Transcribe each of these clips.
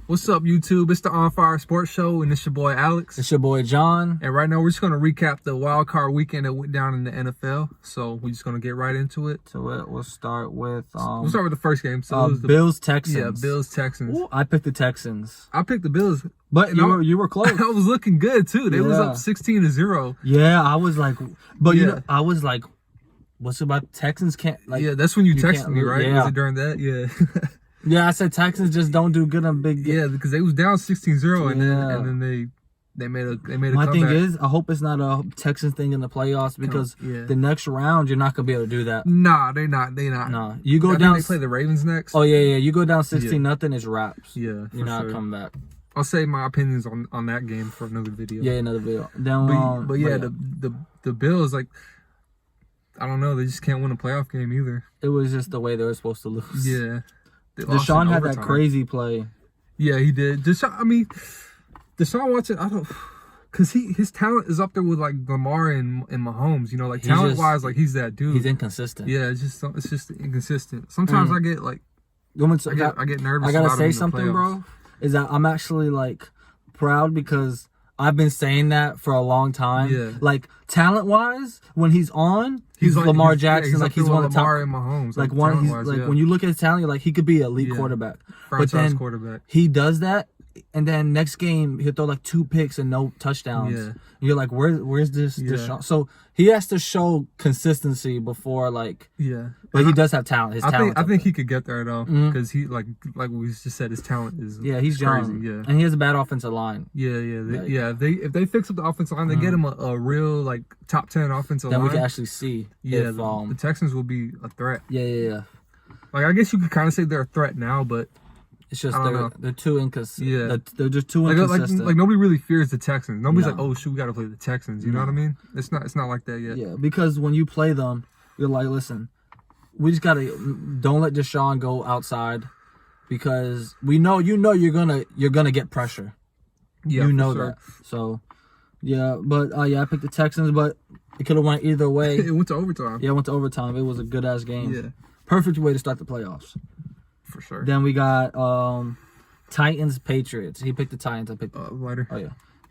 What's up, YouTube? It's the On Fire Sports Show, and it's your boy Alex. It's your boy John. And right now, we're just going to recap the wild card weekend that went down in the NFL. So we're just going to get right into it. We'll start with we'll start with the first game. So it was the Bills Texans. Yeah, Bills Texans. Ooh, I picked the Texans. I picked the Bills, but you were close. I was looking good too. They was up 16-0. Yeah, I was like, but I was like, what's about Texans can't like? Yeah, that's when you texted me, right? Yeah. Was it during that? Yeah. Yeah, I said Texans just don't do good on big games. Yeah, because they was down 16-0, and then they made a comeback. My thing is, I hope it's not a Texans thing in the playoffs because the next round you're not gonna be able to do that. Nah, they not. Nah, you go down. They play the Ravens next. Oh yeah. You go down 16-0, it's wraps. Yeah, you're not coming back. I'll save my opinions on that game for another video. Yeah, another video. Then, the Bills, like, I don't know, they just can't win a playoff game either. It was just the way they were supposed to lose. Yeah. Deshaun had that crazy play. Yeah, he did. Deshaun Watson, I don't, because his talent is up there with like Lamar and Mahomes. You know, like talent wise, like he's that dude. He's inconsistent. Yeah, it's just inconsistent. Sometimes I get like, I get nervous. I gotta say something, bro. Is that I'm actually like proud because I've been saying that for a long time. Yeah. Like talent wise, when he's on, he's like Lamar Jackson. Like he's one of the top. Lamar and Mahomes. Like one, when you look at his talent, you're like he could be an elite quarterback. Franchise but then quarterback. He does that, and then next game he'll throw like 2 picks and no touchdowns. Yeah. You're like, where's this Deshaun? So he has to show consistency before like. Yeah. But he does have talent. I think he could get there though, because he like we just said, his talent is he's young. Crazy. Yeah, and he has a bad offensive line. If they fix up the offensive line, they get him a real like top 10 offensive line. Then we can actually see. Yeah, if, the Texans will be a threat. Yeah. Like I guess you could kind of say they're a threat now, but it's just they're too inconsistent. Yeah, they're just too inconsistent. Like nobody really fears the Texans. Nobody's like, oh shoot, we got to play the Texans. You know what I mean? It's not like that yet. Yeah, because when you play them, you're like, listen. We just gotta don't let Deshaun go outside because we know you're gonna get pressure. Yeah, you know that. So but I picked the Texans, but it could have went either way. It went to overtime. Yeah, it went to overtime. It was a good ass game. Yeah, perfect way to start the playoffs. For sure. Then we got Titans Patriots. He picked the Titans. I picked lighter. Oh yeah,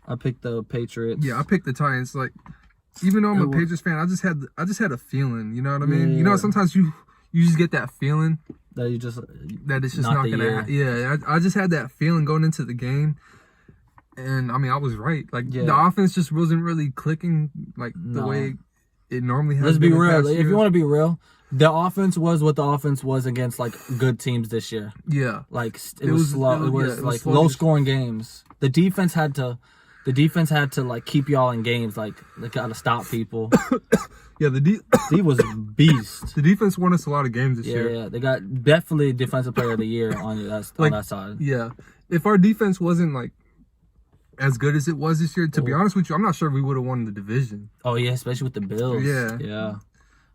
I picked the Patriots. Yeah, I picked the Titans. Like. Even though I'm a Patriots fan, I just had a feeling. You know what I mean? Yeah. You know, sometimes you just get that feeling that it's just not gonna happen. Yeah, I just had that feeling going into the game, and I mean I was right. Like the offense just wasn't really clicking like the way it normally has. Let's be real. If you want to be real, the offense was what the offense was against like good teams this year. Yeah, like it was slow. It was like low scoring games. The defense had to like keep y'all in games. Like they gotta stop people. Yeah, he was beast. The defense won us a lot of games this year. Yeah, they got definitely Defensive Player of the Year on that side. Yeah, if our defense wasn't like as good as it was this year, to be honest with you, I'm not sure we would have won the division. Oh yeah, especially with the Bills. Yeah.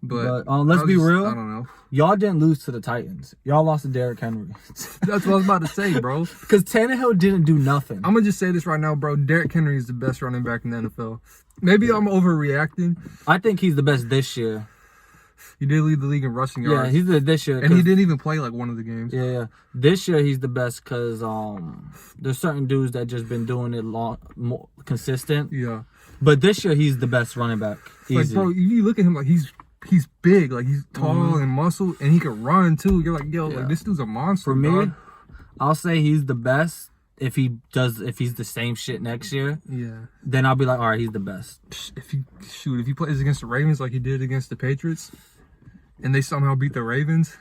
But let's be real. I don't know. Y'all didn't lose to the Titans. Y'all lost to Derrick Henry. That's what I was about to say, bro. Because Tannehill didn't do nothing. I'm going to just say this right now, bro. Derrick Henry is the best running back in the NFL. Maybe I'm overreacting. I think he's the best this year. He did lead the league in rushing yards. Yeah, he's this year. And he didn't even play like one of the games. Yeah. This year he's the best because there's certain dudes that just been doing it more consistent. Yeah. But this year he's the best running back. Easy. Like, bro, you look at him like he's big, like he's tall and muscle, and he can run too. You're like, yo, like this dude's a monster. For me, dog. I'll say he's the best. If he's the same shit next year, then I'll be like, all right, he's the best. If he plays against the Ravens like he did against the Patriots, and they somehow beat the Ravens,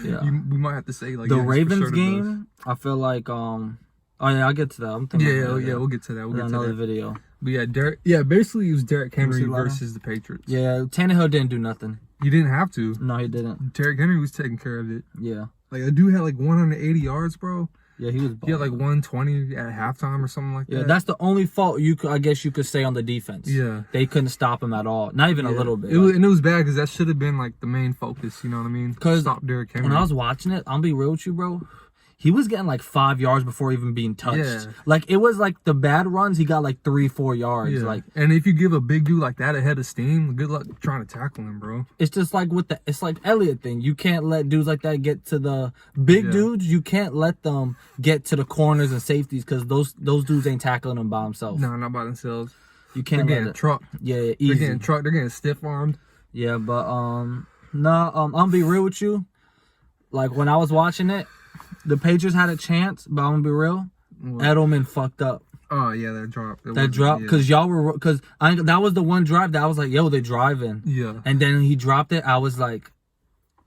we might have to say like the Ravens game. I feel like oh yeah, I'll get to that. I'm thinking we'll get to that. We'll get to another that video. But basically it was Derrick Henry versus the Patriots. Yeah, Tannehill didn't do nothing. He didn't have to. No, he didn't. Derrick Henry was taking care of it. Yeah. Like the dude had like 180 yards, bro. Yeah, he was. He had like 120 at halftime or something like that. Yeah, that's the only fault I guess you could say on the defense. Yeah, they couldn't stop him at all. Not even a little bit. And it was bad because that should have been like the main focus. You know what I mean? Because stop Derrick Henry. When I was watching it, I'll be real with you, bro. he was getting like 5 yards before even being touched. Yeah. Like, it was like the bad runs, he got like 3-4 yards. Yeah. Like, and if you give a big dude like that a head of steam, good luck trying to tackle him, bro. it's just like it's like Elliott thing. You can't let dudes like that get to the big dudes. You can't let them get to the corners and safeties because those dudes ain't tackling them by themselves. No, not by themselves. You can't. They're getting trucked. Yeah, easy. They're getting trucked. They're getting stiff armed. Yeah, but I'm gonna be real with you. Like, when I was watching it, the Patriots had a chance, but I'm gonna be real. What? Edelman fucked up. Oh yeah, that drop. Because y'all were that was the one drive that I was like, yo, they driving. Yeah. And then he dropped it. I was like,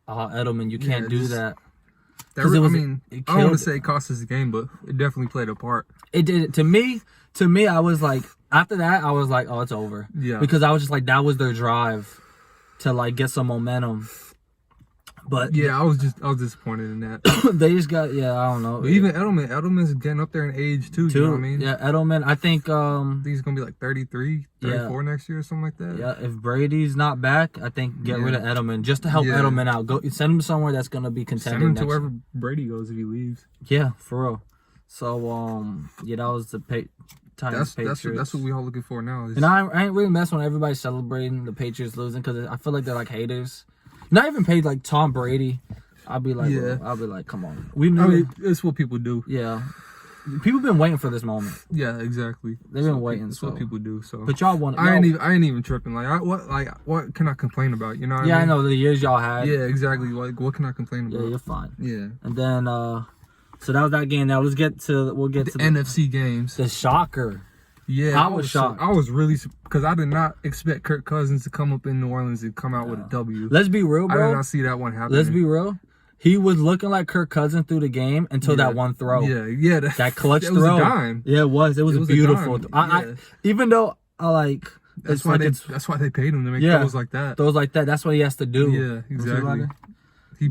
oh, Edelman, you can't do that. I don't want to say it cost us the game, but it definitely played a part. It did. To me, I was like, after that, I was like, oh, it's over. Yeah. Because I was just like, that was their drive to like get some momentum. But yeah, I was disappointed in that. They just got, I don't know. But even Edelman's getting up there in age too. You know what I mean? Yeah, Edelman. I think he's gonna be like 33, 34 next year or something like that. Yeah, if Brady's not back, I think get rid of Edelman just to help Edelman out. Go send him somewhere that's gonna be contending. Send him to wherever Brady goes if he leaves. Yeah, for real. So that was the Patriots. That's what we all looking for now. And I ain't really messing when everybody's celebrating the Patriots losing because I feel like they're like haters. Not even paid like Tom Brady. I'll be like, come on. We knew it's what people do. Yeah. People been waiting for this moment. Yeah, exactly. They've been waiting. That's what people do. So, but y'all want. I ain't even tripping. What can I complain about? You know? What I mean? I know the years y'all had. Yeah, exactly. Like, what can I complain about? Yeah, you're fine. Yeah. And then, so that was that game. Now we'll get to the NFC games. The shocker. Yeah, I was shocked. I was really because I did not expect Kirk Cousins to come up in New Orleans and come out with a W. Let's be real, bro. I did not see that one happen. Let's be real. He was looking like Kirk Cousins through the game until that one throw. Yeah. That clutch throw. It was a dime. Yeah, it was. It was beautiful. I even though I like. That's why they paid him to make throws like that. Throws like that. That's what he has to do. Yeah, exactly. He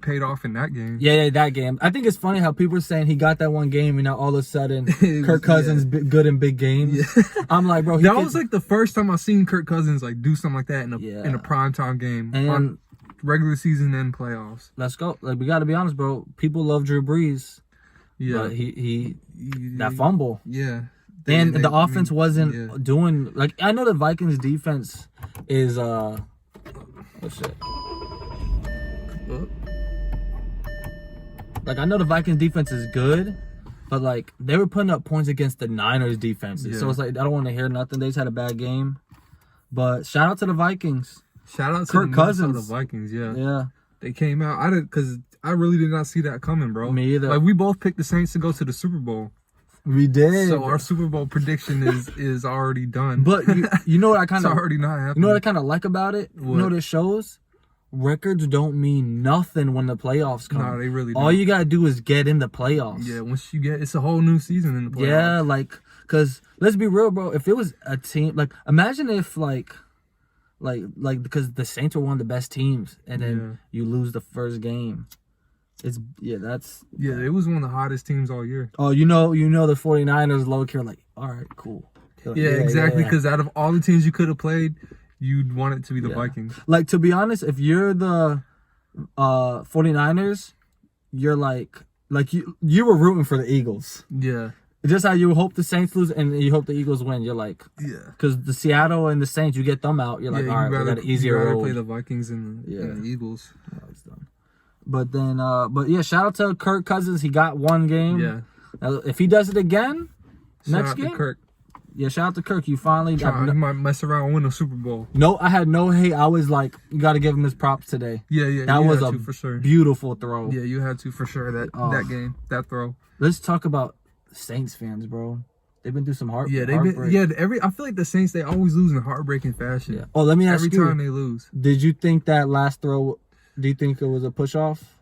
paid off in that game. Yeah, that game. I think it's funny how people are saying he got that one game and now all of a sudden Kirk Cousins good in big games. Yeah. I'm like, bro, that was like the first time I seen Kirk Cousins like do something like that in a primetime game and on regular season and playoffs. Let's go. Like, we got to be honest, bro. People love Drew Brees. Yeah, but he that fumble. Yeah. The offense wasn't doing like I know the Vikings defense is like, I know the Vikings defense is good, but, like, they were putting up points against the Niners defenses. Yeah. So it's like, I don't want to hear nothing. They just had a bad game. But shout out to the Vikings. Shout out to Kirk Cousins. The Vikings, yeah. Yeah. They came out. Because I really did not see that coming, bro. Me either. Like, we both picked the Saints to go to the Super Bowl. We did. So our Super Bowl prediction is already done. But you know what I kind of... It's already not happening. You know what I kind of like about it? What? You know what it shows? Records don't mean nothing when the playoffs come. No, they really don't. All you gotta do is get in the playoffs. Yeah, once you get, it's a whole new season in the playoffs. Yeah, like, cause let's be real, bro. If it was a team, like, imagine if like because the Saints were one of the best teams, and then you lose the first game. It was one of the hottest teams all year. Oh, you know the 49ers low key are like, all right, cool. Yeah, exactly. Because out of all the teams you could have played, you'd want it to be the Vikings. Like, to be honest, if you're the 49ers, you're like you were rooting for the Eagles. Yeah. Just how you hope the Saints lose and you hope the Eagles win. You're like, because the Seattle and the Saints, you get them out. You're like, all right, we got an easier road. Play the Vikings and the Eagles. Oh, it's done. But then, shout out to Kirk Cousins. He got one game. Yeah. Now, if he does it again, next game. Shout out to Kirk. Yeah, shout out to Kirk. You finally... He might mess around and win a Super Bowl. No, I had no hate. I was like, you got to give him his props today. Yeah. That was a for sure. Beautiful throw. Yeah, you had to for sure. That game, that throw. Let's talk about Saints fans, bro. They've been through some heartbreak. I feel like the Saints, they always lose in heartbreaking fashion. Yeah. Oh, let me ask you. Every time they lose. Did you think that last throw, do you think it was a push-off?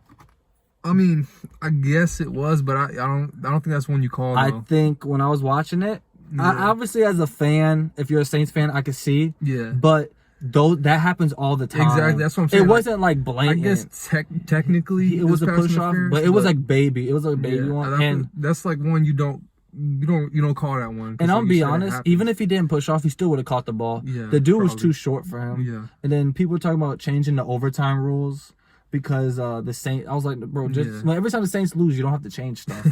I mean, I guess it was, but I don't think that's one you call, though. I think when I was watching it, I, obviously as a fan, if you're a Saints fan, I could see. Yeah. But that happens all the time. Exactly, that's what I'm saying. It wasn't like blatant. I guess technically it was a push off, but it was like baby. It was like baby one. And that's like one you don't call that one. And I'll be honest, even if he didn't push off, he still would have caught the ball. Yeah, the dude was too short for him. Yeah. And then people were talking about changing the overtime rules. because the Saints. I was like, bro, just every time the Saints lose, you don't have to change stuff.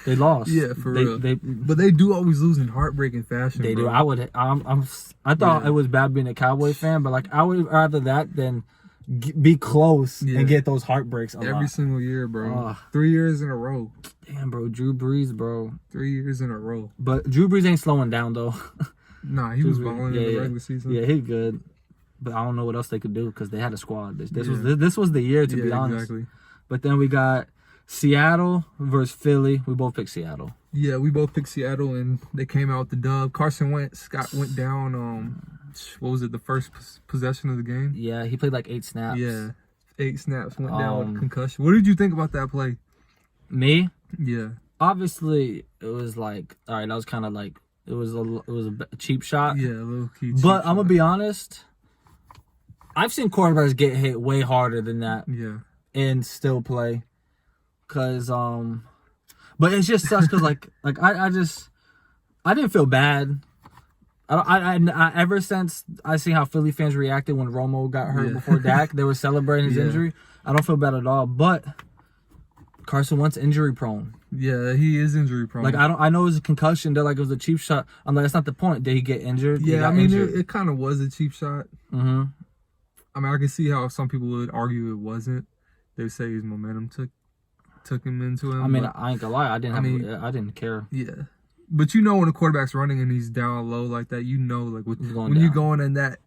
They lost. Yeah, for real. But they do always lose in heartbreaking fashion. They do. I thought it was bad being a Cowboy fan, but like I would rather that than be close and get those heartbreaks every single year, bro. 3 years in a row. Damn, bro, Drew Brees, bro. 3 years in a row. But Drew Brees ain't slowing down though. Nah, he was balling in the regular season. Yeah, he good. But I don't know what else they could do because they had a squad. This was the year, to be honest. Exactly. But then we got Seattle versus Philly. We both picked Seattle. Yeah, we both picked Seattle, and they came out with the dub. Carson Wentz went down. What was it? The first possession of the game. Yeah, he played like 8 snaps. Yeah, 8 snaps. Went down with a concussion. What did you think about that play? Me? Yeah. Obviously, it was like, all right. That was kind of like it was a cheap shot. Yeah, a little key. But I'm gonna be honest. I've seen quarterbacks get hit way harder than that. Yeah. And still play. Cause but it's just such because like I didn't feel bad. I ever since I see how Philly fans reacted when Romo got hurt before Dak, they were celebrating his injury. I don't feel bad at all. But Carson Wentz injury prone. Yeah, he is injury prone. Like I know it was a concussion. They're like it was a cheap shot. I'm like that's not the point. Did he get injured? Yeah, I mean it kind of was a cheap shot. Mm-hmm. I mean I can see how some people would argue it wasn't. They would say his momentum took him into him. I mean I ain't gonna lie. I didn't care. Yeah. But you know when a quarterback's running and he's down low like that, you know like when you're going in that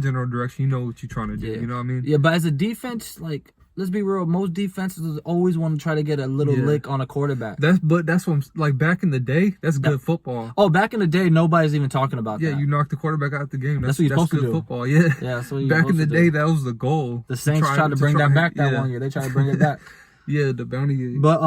general direction, you know what you're trying to do. You know what I mean? Yeah, but as a defense, like let's be real, most defenses always want to try to get a little lick on a quarterback. That's what I'm like back in the day, that's good football. Oh, back in the day, nobody's even talking about that. Yeah, you knocked the quarterback out the game. That's what you're supposed to do. Football, yeah. Yeah, so back in the day, that was the goal. The Saints tried to bring that back that 1 year. They tried to bring it back. Yeah, the bounty game. But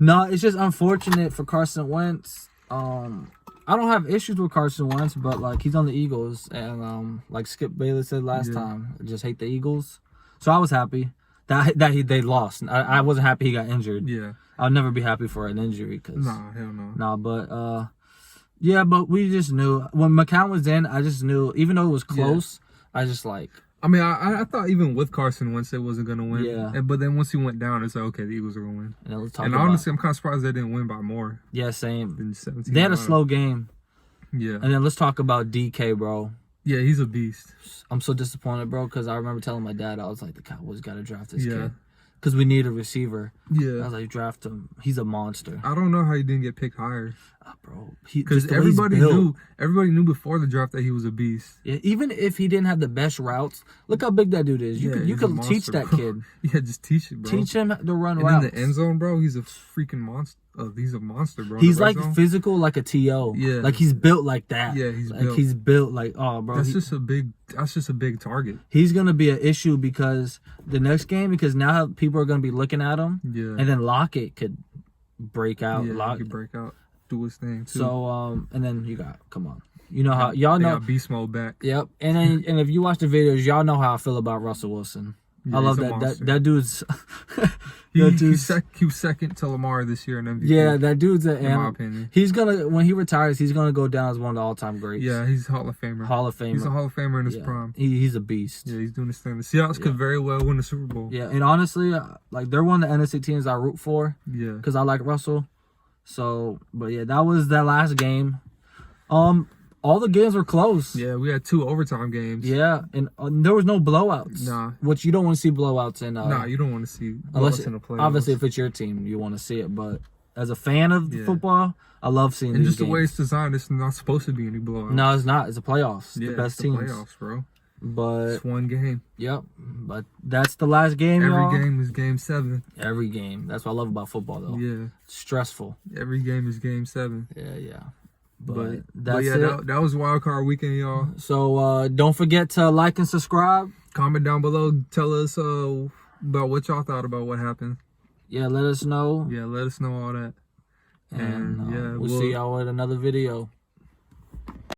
no, it's just unfortunate for Carson Wentz. I don't have issues with Carson Wentz, but like he's on the Eagles, and like Skip Bayless said last time, I just hate the Eagles. So I was happy that they lost. I wasn't happy he got injured. Yeah, I'll never be happy for an injury. Nah, hell no. Nah, but yeah, but we just knew when McCown was in. I just knew, even though it was close, I just like. I mean, I thought even with Carson Wentz, they wasn't going to win. Yeah. But then once he went down, it's like, okay, the Eagles are going to win. And honestly, I'm kind of surprised they didn't win by more. Yeah, same. They had a slow game. Yeah. And then let's talk about DK, bro. Yeah, he's a beast. I'm so disappointed, bro, because I remember telling my dad, I was like, the Cowboys got to draft this kid. Because we need a receiver. Yeah. I was like, draft him. He's a monster. I don't know how he didn't get picked higher. Bro. Because everybody knew before the draft that he was a beast. Yeah, even if he didn't have the best routes, look how big that dude is. You could teach that kid. Yeah, just teach it, bro. Teach him to run routes. routes. In the end zone, bro, he's a freaking monster. He's a monster, bro. He's like physical, like a TO. Yeah. Like he's built like that. Yeah, he's built like, oh, bro. That's just a big target. He's going to be an issue because the next game, because now people are going to be looking at him. Yeah. And then Lockett could break out. Yeah, he could break out. Do his thing too. So and then you got, come on, you know how y'all know beast mode back. Yep. And then and if you watch the videos, y'all know how I feel about Russell Wilson. Yeah, I love that dude's. He's second to Lamar this year in MVP. Yeah, that dude's an in my opinion. He's gonna, when he retires, he's gonna go down as one of the all-time greats. Yeah, he's Hall of Famer. He's a Hall of Famer in his prime. He's a beast. Yeah, he's doing his thing. The Seahawks could very well win the Super Bowl. Yeah, and honestly, like they're one of the NFC teams I root for. Yeah, because I like Russell. So, but yeah, that was that last game. All the games were close. Yeah, we had 2 overtime games. Yeah, and there was no blowouts. Nah. Which you don't want to see blowouts in. Nah, you don't want to see blowouts in the playoffs. Obviously, if it's your team, you want to see it. But as a fan of football, I love seeing these games. And just the way it's designed, it's not supposed to be any blowouts. No, it's not. It's the playoffs. Yeah, the best teams. Playoffs, bro. But it's one game. Yep. But that's the last game, Every game is game 7. Every game. That's what I love about football, though. Yeah. Stressful. Every game is game 7. Yeah. But that's it. That was Wild Card Weekend, y'all. So don't forget to like and subscribe. Comment down below. Tell us about what y'all thought about what happened. Yeah, let us know. Yeah, let us know all that. And we'll see y'all with another video.